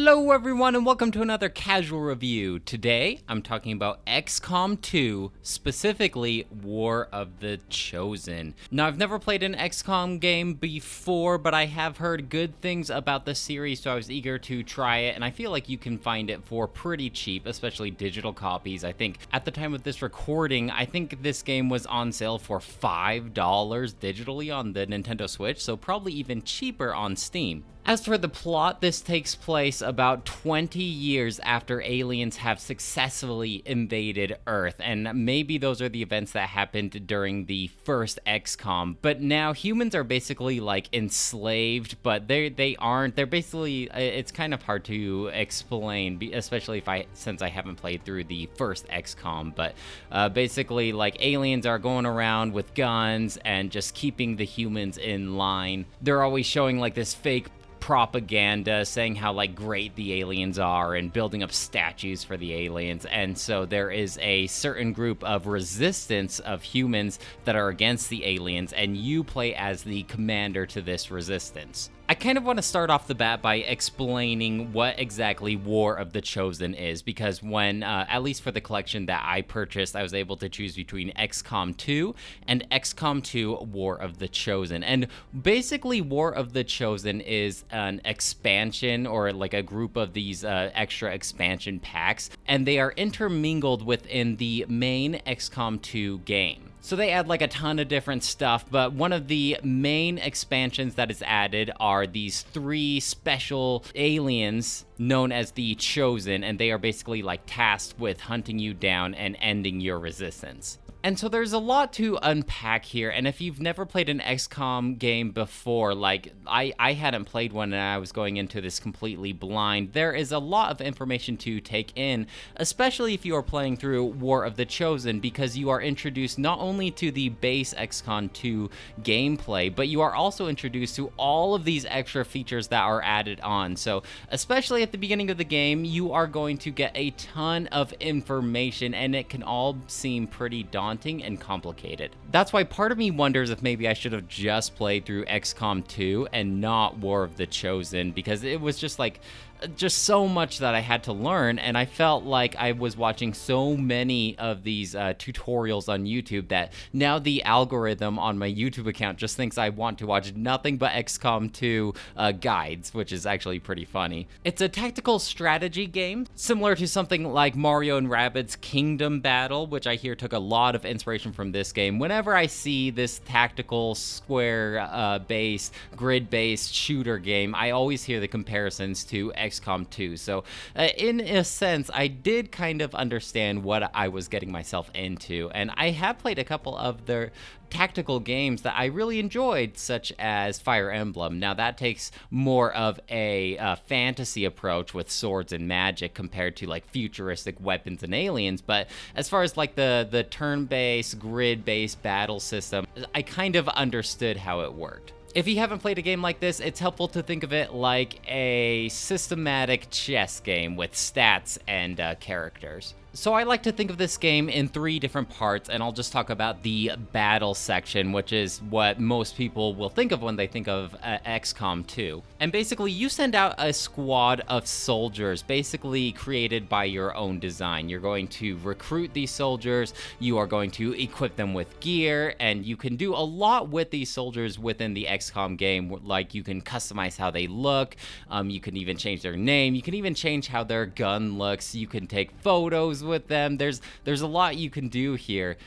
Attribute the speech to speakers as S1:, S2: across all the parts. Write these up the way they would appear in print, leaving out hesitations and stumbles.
S1: Hello everyone and welcome to another casual review. Today I'm talking about XCOM 2, specifically War of the Chosen. Now I've never played an XCOM game before, but I have heard good things about the series, so I was eager to try it, and I feel like you can find it for pretty cheap, especially digital copies. I think at the time of this recording, I think this game was on sale for $5 digitally on the Nintendo Switch, so probably even cheaper on Steam. As for the plot, this takes place about 20 years after aliens have successfully invaded Earth, and maybe those are the events that happened during the first XCOM, but now humans are basically like enslaved, but they aren't. They're basically, it's kind of hard to explain, especially since I haven't played through the first XCOM, but basically like aliens are going around with guns and just keeping the humans in line. They're always showing like this fake propaganda saying how like great the aliens are and building up statues for the aliens, and so there is a certain group of resistance of humans that are against the aliens, and you play as the commander to this resistance. I kind of want to start off the bat by explaining what exactly War of the Chosen is, because when, at least for the collection that I purchased, I was able to choose between XCOM 2 and XCOM 2 War of the Chosen. And basically War of the Chosen is an expansion, or like a group of these extra expansion packs, and they are intermingled within the main XCOM 2 game. So they add like a ton of different stuff, but one of the main expansions that is added are these 3 special aliens known as the Chosen, and they are basically like tasked with hunting you down and ending your resistance. And so there's a lot to unpack here, and if you've never played an XCOM game before, like I hadn't played one and I was going into this completely blind, there is a lot of information to take in, especially if you are playing through War of the Chosen, because you are introduced not only to the base XCOM 2 gameplay, but you are also introduced to all of these extra features that are added on. So especially at the beginning of the game, you are going to get a ton of information, and it can all seem pretty daunting and complicated. That's why part of me wonders if maybe I should have just played through XCOM 2 and not War of the Chosen, because it was just so much that I had to learn, and I felt like I was watching so many of these tutorials on YouTube that now the algorithm on my YouTube account just thinks I want to watch nothing but XCOM 2 guides, which is actually pretty funny. It's a tactical strategy game, similar to something like Mario and Rabbids Kingdom Battle, which I hear took a lot of inspiration from this game. Whenever I see this tactical square-based, grid-based shooter game, I always hear the comparisons to XCOM 2. So in a sense, I did kind of understand what I was getting myself into, and I have played a couple of their tactical games that I really enjoyed, such as Fire Emblem. Now that takes more of a fantasy approach with swords and magic compared to like futuristic weapons and aliens, but as far as like the turn-based, grid-based battle system, I kind of understood how it worked. If you haven't played a game like this, it's helpful to think of it like a systematic chess game with stats and characters. So I like to think of this game in 3 different parts, and I'll just talk about the battle section, which is what most people will think of when they think of XCOM 2. And basically, you send out a squad of soldiers, basically created by your own design. You're going to recruit these soldiers, you are going to equip them with gear, and you can do a lot with these soldiers within the XCOM game. Like, you can customize how they look, you can even change their name, you can even change how their gun looks, you can take photos with them. There's a lot you can do here.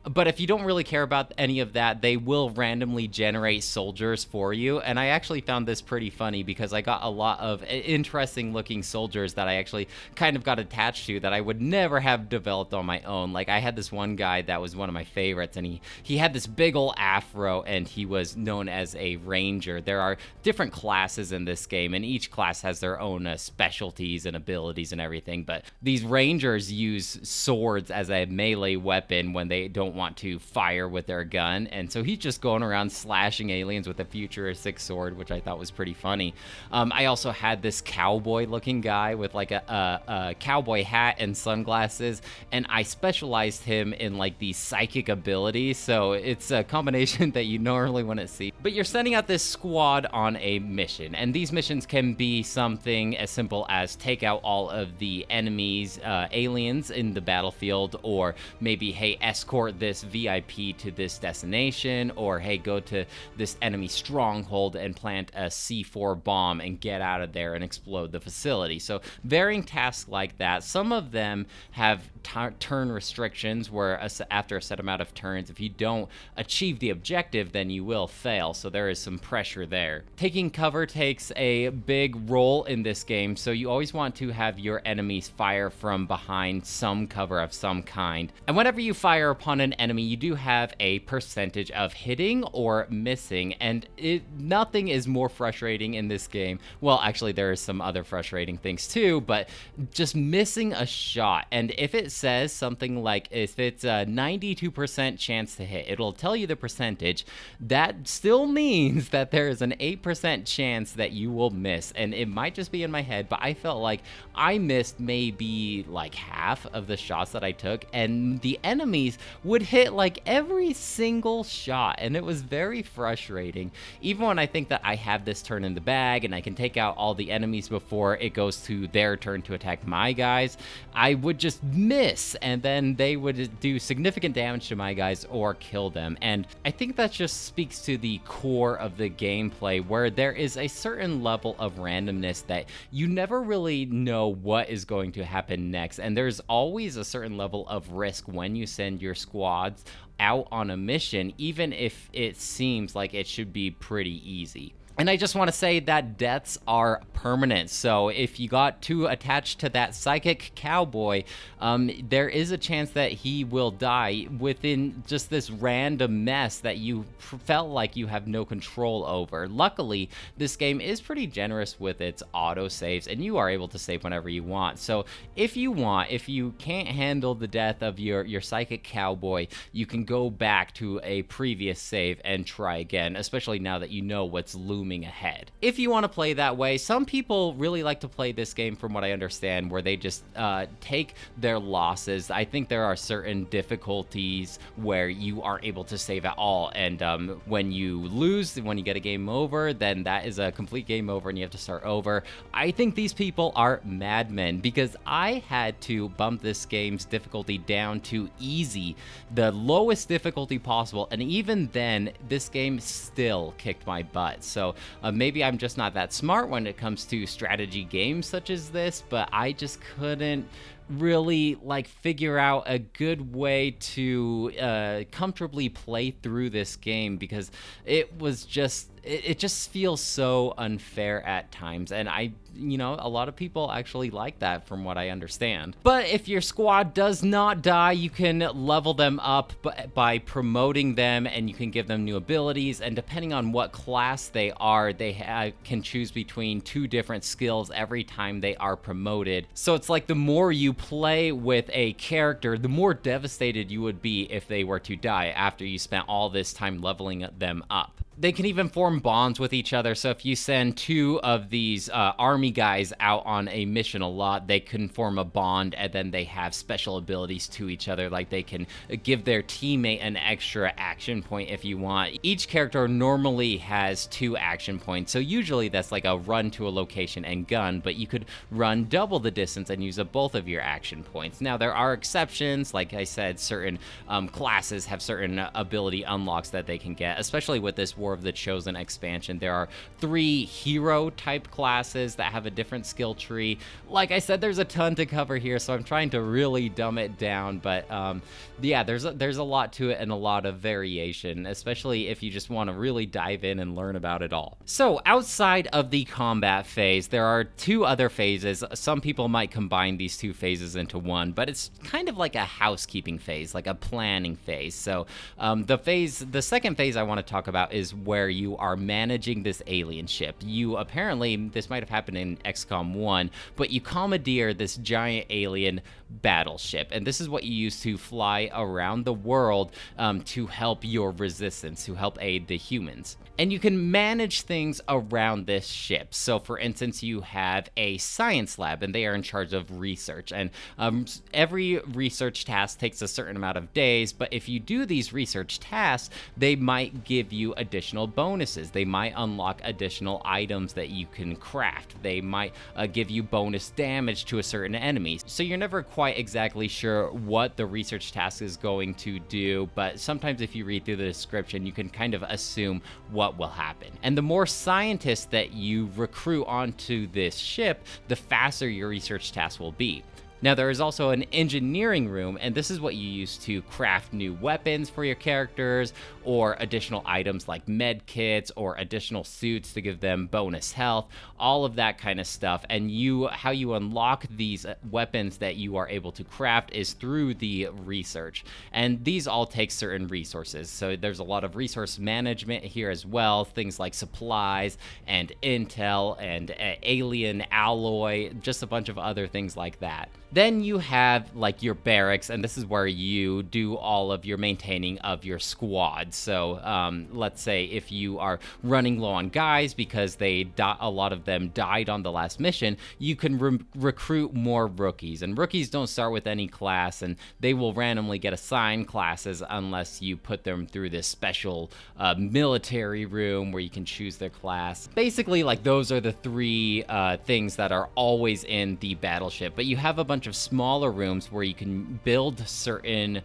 S1: But if you don't really care about any of that, they will randomly generate soldiers for you. And I actually found this pretty funny because I got a lot of interesting looking soldiers that I actually kind of got attached to that I would never have developed on my own. Like, I had this one guy that was one of my favorites, and he had this big ol' afro, and he was known as a ranger. There are different classes in this game, and each class has their own specialties and abilities and everything. But these rangers use swords as a melee weapon when they don't don't want to fire with their gun, and so he's just going around slashing aliens with a futuristic sword, which I thought was pretty funny. I also had this cowboy-looking guy with like a cowboy hat and sunglasses, and I specialized him in like the psychic abilities, so it's a combination that you normally wouldn't see. But you're sending out this squad on a mission, and these missions can be something as simple as take out all of the enemies, aliens in the battlefield, or maybe, hey, escort this VIP to this destination, or hey, go to this enemy stronghold and plant a C4 bomb and get out of there and explode the facility. So varying tasks like that. Some of them have turn restrictions where after a set amount of turns, if you don't achieve the objective, then you will fail. So there is some pressure there. Taking cover takes a big role in this game, so you always want to have your enemies fire from behind some cover of some kind. And whenever you fire upon an enemy, you do have a percentage of hitting or missing, and nothing is more frustrating in this game. Well, actually, there is some other frustrating things too, but just missing a shot. And if it says something like, if it's a 92% chance to hit, it'll tell you the percentage. That still means that there is an 8% chance that you will miss, and it might just be in my head, but I felt like I missed maybe like half of the shots that I took, and the enemies would hit like every single shot, and it was very frustrating. Even when I think that I have this turn in the bag and I can take out all the enemies before it goes to their turn to attack my guys, I would just miss, and then they would do significant damage to my guys or kill them. And I think that just speaks to the core of the gameplay, where there is a certain level of randomness that you never really know what is going to happen next, and there's always a certain level of risk when you send your squads out on a mission, even if it seems like it should be pretty easy. And I just want to say that deaths are permanent, so if you got too attached to that psychic cowboy, there is a chance that he will die within just this random mess that you felt like you have no control over. Luckily, this game is pretty generous with its auto saves, and you are able to save whenever you want. So if you can't handle the death of your psychic cowboy, you can go back to a previous save and try again, especially now that you know what's looming ahead. If you want to play that way, some people really like to play this game, from what I understand, where they just take their losses. I think there are certain difficulties where you are able to save at all, and when you lose, when you get a game over, then that is a complete game over and you have to start over. I think these people are madmen, because I had to bump this game's difficulty down to easy, the lowest difficulty possible, and even then this game still kicked my butt. So maybe I'm just not that smart when it comes to strategy games such as this, but I just couldn't really figure out a good way to comfortably play through this game, because it just feels so unfair at times, and a lot of people actually like that, from what I understand. But if your squad does not die, you can level them up by promoting them, and you can give them new abilities, and depending on what class they are, they can choose between 2 different skills every time they are promoted. So it's like the more you play with a character, the more devastated you would be if they were to die after you spent all this time leveling them up. They can even form bonds with each other, so if you send 2 of these army guys out on a mission a lot, they can form a bond, and then they have special abilities to each other, like they can give their teammate an extra action point if you want. Each character normally has 2 action points, so usually that's like a run to a location and gun, but you could run double the distance and use both of your action points. Now, there are exceptions. Like I said, certain classes have certain ability unlocks that they can get, especially with this War of the Chosen expansion. There are 3 hero type classes that have a different skill tree. Like I said, there's a ton to cover here, so I'm trying to really dumb it down, but yeah, there's a lot to it and a lot of variation, especially if you just want to really dive in and learn about it all. So outside of the combat phase, there are 2 other phases. Some people might combine these 2 phases into one, but it's kind of like a housekeeping phase, like a planning phase. So the second phase I want to talk about is is where you are managing this alien ship. You apparently, this might have happened in XCOM 1, but you commandeer this giant alien battleship, and this is what you use to fly around the world to help your resistance, to help aid the humans. And you can manage things around this ship. So for instance, you have a science lab, and they are in charge of research, and every research task takes a certain amount of days, but if you do these research tasks, they might give you additional bonuses. They might unlock additional items that you can craft. They might give you bonus damage to a certain enemy. So you're never quite exactly sure what the research task is going to do, but sometimes if you read through the description, you can kind of assume what will happen. And the more scientists that you recruit onto this ship, the faster your research task will be. Now, there is also an engineering room, and this is what you use to craft new weapons for your characters, or additional items like med kits, or additional suits to give them bonus health, all of that kind of stuff. And how you unlock these weapons that you are able to craft is through the research. And these all take certain resources. So there's a lot of resource management here as well, things like supplies and intel and alien alloy, just a bunch of other things like that. Then you have like your barracks, and this is where you do all of your maintaining of your squad. So let's say if you are running low on guys because a lot of them died on the last mission, you can recruit more rookies. And rookies don't start with any class, and they will randomly get assigned classes unless you put them through this special military room where you can choose their class. Basically, like, those are the three things that are always in the battleship, but you have a bunch of smaller rooms where you can build certain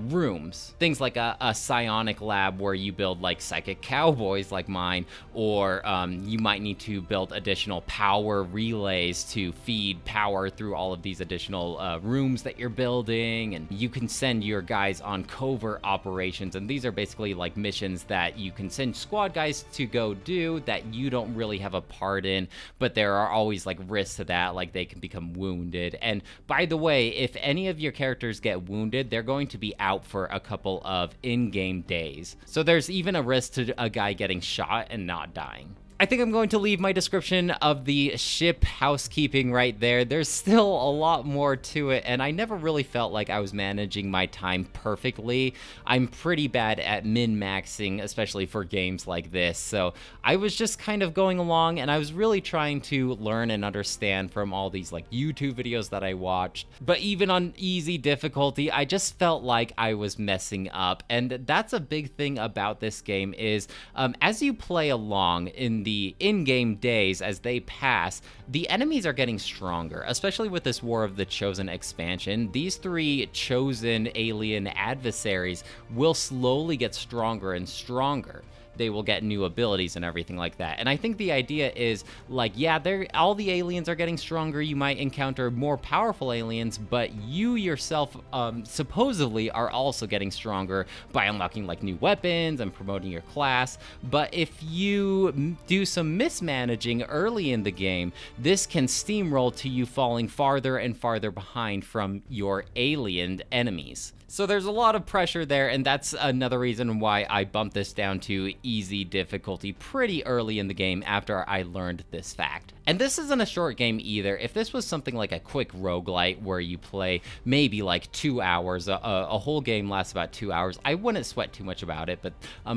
S1: rooms. Things like a psionic lab where you build like psychic cowboys like mine, or you might need to build additional power relays to feed power through all of these additional rooms that you're building. And you can send your guys on covert operations, and these are basically like missions that you can send squad guys to go do that you don't really have a part in, but there are always like risks to that, like they can become wounded. And by the way, if any of your characters get wounded, they're going to be out for a couple of in-game days. So there's even a risk to a guy getting shot and not dying. I think I'm going to leave my description of the ship housekeeping right there. There's still a lot more to it, and I never really felt like I was managing my time perfectly. I'm pretty bad at min-maxing, especially for games like this, so I was just kind of going along, and I was really trying to learn and understand from all these like YouTube videos that I watched. But even on easy difficulty, I just felt like I was messing up, and that's a big thing about this game is as you play along in the in-game days, as they pass, the enemies are getting stronger, especially with this War of the Chosen expansion. These three chosen alien adversaries will slowly get stronger and stronger. They will get new abilities and everything like that. And I think the idea is, like, yeah, all the aliens are getting stronger. You might encounter more powerful aliens, but you yourself supposedly are also getting stronger by unlocking like new weapons and promoting your class. But if you do some mismanaging early in the game, this can steamroll to you falling farther and farther behind from your alien enemies. So there's a lot of pressure there, and that's another reason why I bumped this down to easy difficulty pretty early in the game after I learned this fact. And this isn't a short game either. If this was something like a quick roguelite where you play maybe like 2 hours, a whole game lasts about 2 hours, I wouldn't sweat too much about it. But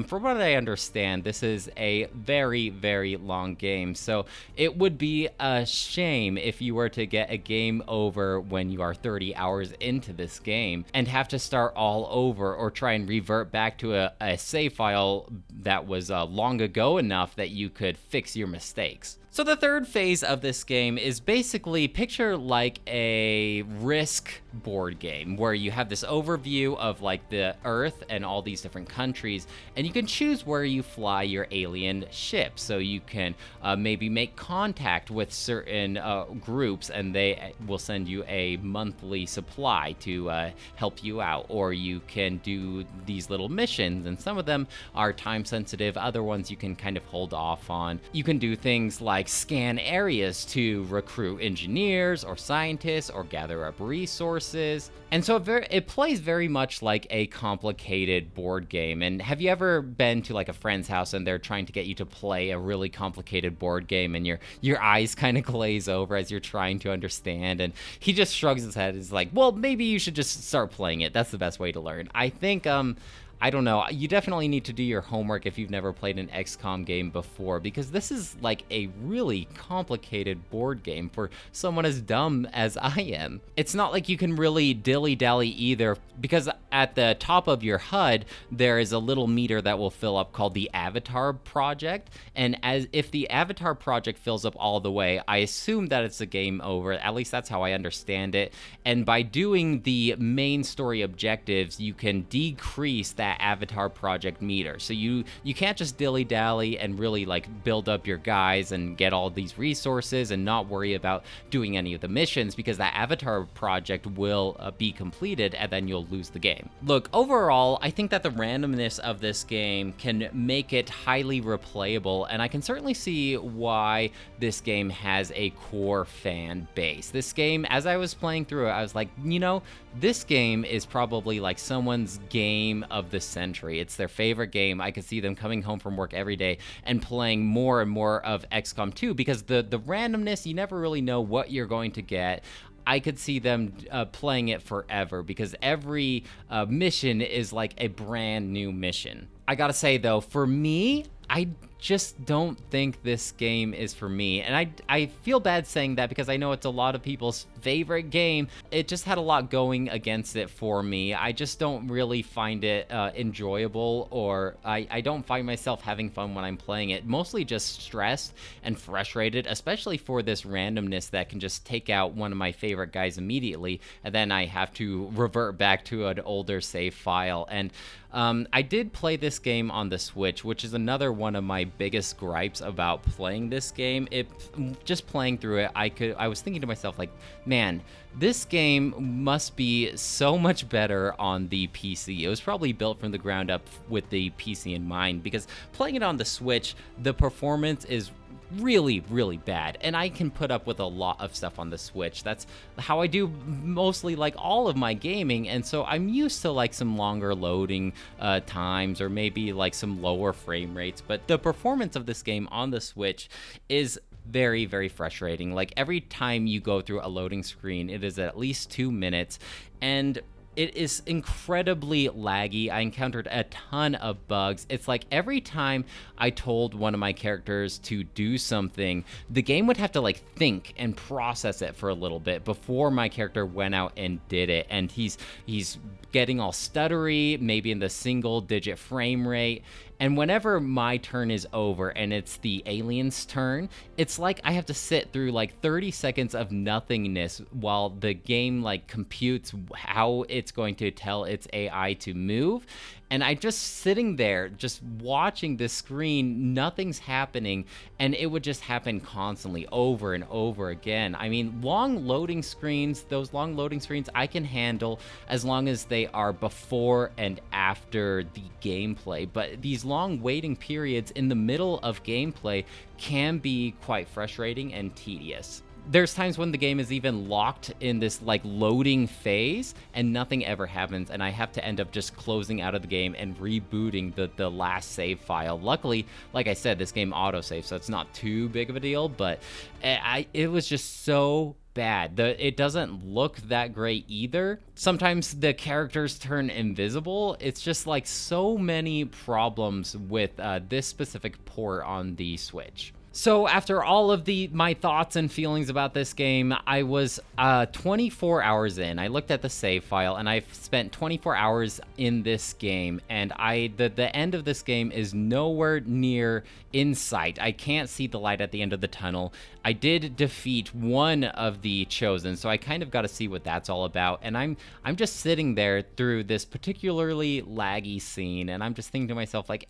S1: from what I understand, this is a very, very long game. So it would be a shame if you were to get a game over when you are 30 hours into this game and have to start all over or try and revert back to a save file that was long ago enough that you could fix your mistakes. So the third phase of this game is basically picture like a Risk board game where you have this overview of like the Earth and all these different countries, and you can choose where you fly your alien ship. So you can maybe make contact with certain groups, and they will send you a monthly supply to help you out, or you can do these little missions, and some of them are time sensitive, other ones you can kind of hold off on. You can do things like like scan areas to recruit engineers or scientists or gather up resources. And so it plays very much like a complicated board game. And have you ever been to like a friend's house and they're trying to get you to play a really complicated board game and your eyes kind of glaze over as you're trying to understand, and he just shrugs his head and is like, well, maybe you should just start playing it. That's the best way to learn. I think I don't know. You definitely need to do your homework if you've never played an XCOM game before, because this is like a really complicated board game for someone as dumb as I am. It's not like you can really dilly-dally either, because at the top of your HUD, there is a little meter that will fill up called the Avatar Project, and as if the Avatar Project fills up all the way, I assume that it's a game over. At least that's how I understand it. And by doing the main story objectives, you can decrease that Avatar Project meter. So you can't just dilly-dally and really like build up your guys and get all these resources and not worry about doing any of the missions, because that Avatar Project will be completed and then you'll lose the game. Look, overall, I think that the randomness of this game can make it highly replayable, and I can certainly see why this game has a core fan base. This game, as I was playing through it, I was like, you know, this game is probably like someone's game of the century. It's their favorite game. I could see them coming home from work every day and playing more and more of XCOM 2, because the randomness, you never really know what you're going to get. I could see them playing it forever, because every mission is like a brand new mission. I gotta say though, for me, I just don't think this game is for me. And I feel bad saying that, because I know it's a lot of people's favorite game. It just had a lot going against it for me. I just don't really find it enjoyable, or I don't find myself having fun when I'm playing it. Mostly just stressed and frustrated, especially for this randomness that can just take out one of my favorite guys immediately, and then I have to revert back to an older save file. And I did play this game on the Switch, which is another one of my biggest gripes about playing this game. Just playing through it, I was thinking to myself, like, man, this game must be so much better on the PC. It was probably built from the ground up with the PC in mind, because playing it on the Switch, the performance is really, really bad, and I can put up with a lot of stuff on the Switch. That's how I do mostly like all of my gaming, and so I'm used to like some longer loading times, or maybe like some lower frame rates, but the performance of this game on the Switch is very, very frustrating. Like, every time you go through a loading screen, it is at least 2 minutes, and it is incredibly laggy. I encountered a ton of bugs. It's like every time I told one of my characters to do something, the game would have to like think and process it for a little bit before my character went out and did it. And he's getting all stuttery, maybe in the single digit frame rate. And whenever my turn is over and it's the alien's turn, it's like I have to sit through like 30 seconds of nothingness while the game like computes how it's going to tell its AI to move. And I just sitting there, just watching the screen, nothing's happening, and it would just happen constantly over and over again. I mean, those long loading screens I can handle as long as they are before and after the gameplay. But these long waiting periods in the middle of gameplay can be quite frustrating and tedious. There's times when the game is even locked in this like loading phase and nothing ever happens, and I have to end up just closing out of the game and rebooting the last save file. Luckily, like I said, this game autosaves, so it's not too big of a deal, but it was just so bad. It doesn't look that great either. Sometimes the characters turn invisible. It's just like so many problems with this specific port on the Switch. So after all of my thoughts and feelings about this game, I was 24 hours in. I looked at the save file, and I've spent 24 hours in this game, and the end of this game is nowhere near in sight. I can't see the light at the end of the tunnel. I did defeat one of the Chosen, so I kind of got to see what that's all about. And I'm just sitting there through this particularly laggy scene, and I'm just thinking to myself, like,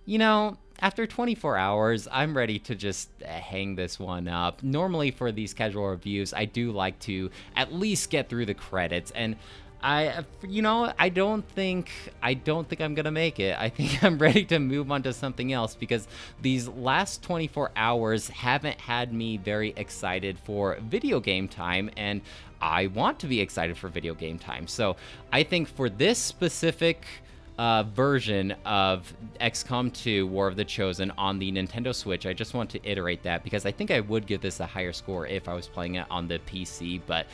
S1: you know, after 24 hours, I'm ready to just hang this one up. Normally for these casual reviews, I do like to at least get through the credits, and I don't think I'm gonna make it. I think I'm ready to move on to something else because these last 24 hours haven't had me very excited for video game time, and I want to be excited for video game time. So I think for this specific version of XCOM 2 War of the Chosen on the Nintendo Switch, I just want to iterate that because I think I would give this a higher score if I was playing it on the PC, but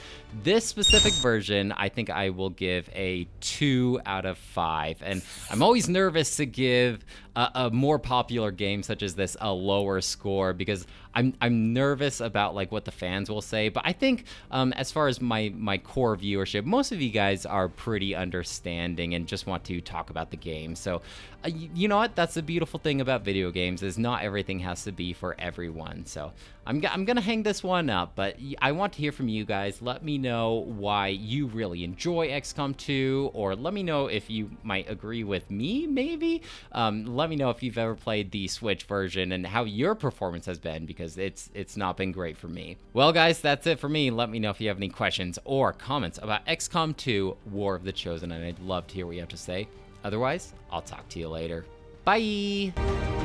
S1: this specific version I think I will give a 2 out of 5. And I'm always nervous to give a more popular game such as this a lower score because I'm nervous about like what the fans will say. But I think as far as my core viewership, most of you guys are pretty understanding and just want to talk about the game. So you know what, that's the beautiful thing about video games, is not everything has to be for everyone. So I'm gonna hang this one up, but I want to hear from you guys. Let me know why you really enjoy XCOM 2, or let me know if you might agree with me, maybe. Let me know if you've ever played the Switch version and how your performance has been, because it's not been great for me. Well, guys, that's it for me. Let me know if you have any questions or comments about XCOM 2 War of the Chosen, and I'd love to hear what you have to say. Otherwise, I'll talk to you later. Bye!